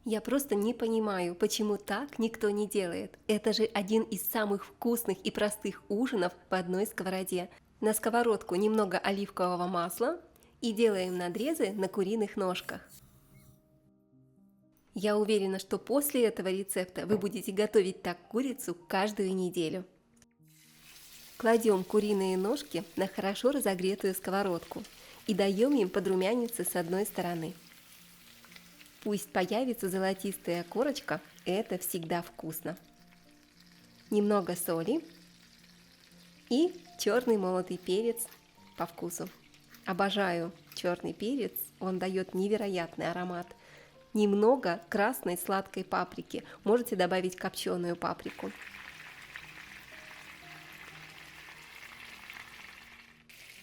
Я просто не понимаю, почему так никто не делает. Это же один из самых вкусных и простых ужинов в одной сковороде. На сковородку немного оливкового масла и делаем надрезы на куриных ножках. Я уверена, что после этого рецепта вы будете готовить так курицу каждую неделю. Кладем куриные ножки на хорошо разогретую сковородку и даем им подрумяниться с одной стороны. Пусть появится золотистая корочка, это всегда вкусно. Немного соли и черный молотый перец по вкусу. Обожаю черный перец, он дает невероятный аромат. Немного красной сладкой паприки, можете добавить копченую паприку.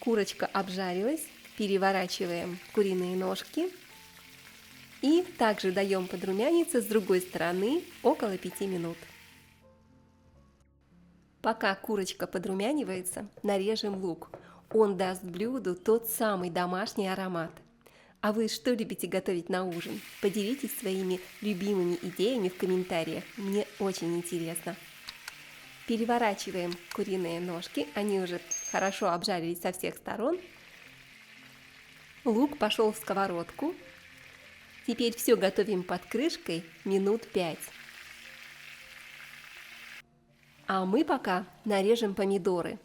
Курочка обжарилась, переворачиваем куриные ножки. И также даем подрумяниться с другой стороны около 5 минут. Пока курочка подрумянивается, нарежем лук. Он даст блюду тот самый домашний аромат. А вы что любите готовить на ужин? Поделитесь своими любимыми идеями в комментариях. Мне очень интересно. Переворачиваем куриные ножки. Они уже хорошо обжарились со всех сторон. Лук пошел в сковородку. Теперь все готовим под крышкой минут 5. А мы пока нарежем помидоры.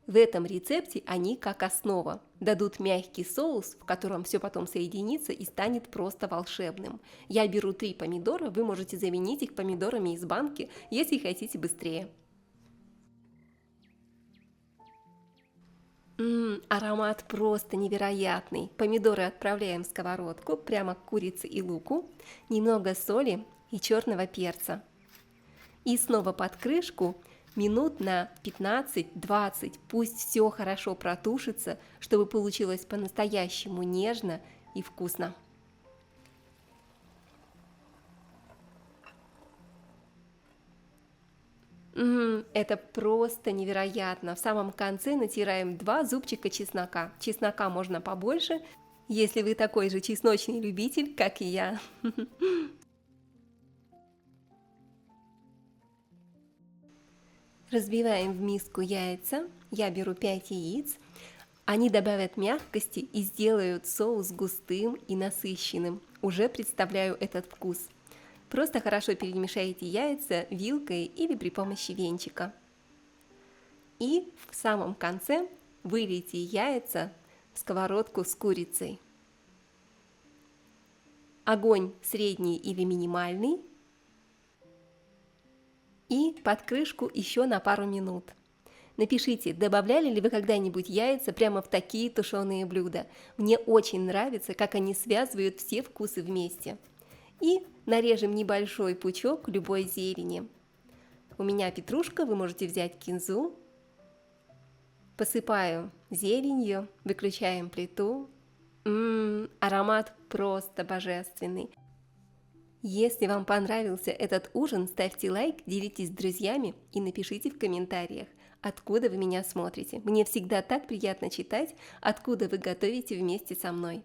В этом рецепте они как основа. Дадут мягкий соус, в котором все потом соединится и станет просто волшебным. Я беру 3 помидора, вы можете заменить их помидорами из банки, если хотите быстрее. Аромат просто невероятный. Помидоры отправляем в сковородку, прямо к курице и луку, немного соли и черного перца. И снова под крышку минут на 15-20, пусть все хорошо протушится, чтобы получилось по-настоящему нежно и вкусно. Это просто невероятно. В самом конце натираем 2 зубчика чеснока. Чеснока можно побольше, если вы такой же чесночный любитель, как и я. Разбиваем в миску яйца. Я беру 5 яиц. Они добавят мягкости и сделают соус густым и насыщенным. Уже представляю этот вкус. Просто хорошо перемешайте яйца вилкой или при помощи венчика. И в самом конце вылейте яйца в сковородку с курицей. Огонь средний или минимальный. И под крышку еще на пару минут. Напишите, добавляли ли вы когда-нибудь яйца прямо в такие тушеные блюда. Мне очень нравится, как они связывают все вкусы вместе. И нарежем небольшой пучок любой зелени. У меня петрушка, вы можете взять кинзу. Посыпаю зеленью, выключаем плиту. Аромат просто божественный. Если вам понравился этот ужин, ставьте лайк, делитесь с друзьями и напишите в комментариях, откуда вы меня смотрите. Мне всегда так приятно читать, откуда вы готовите вместе со мной.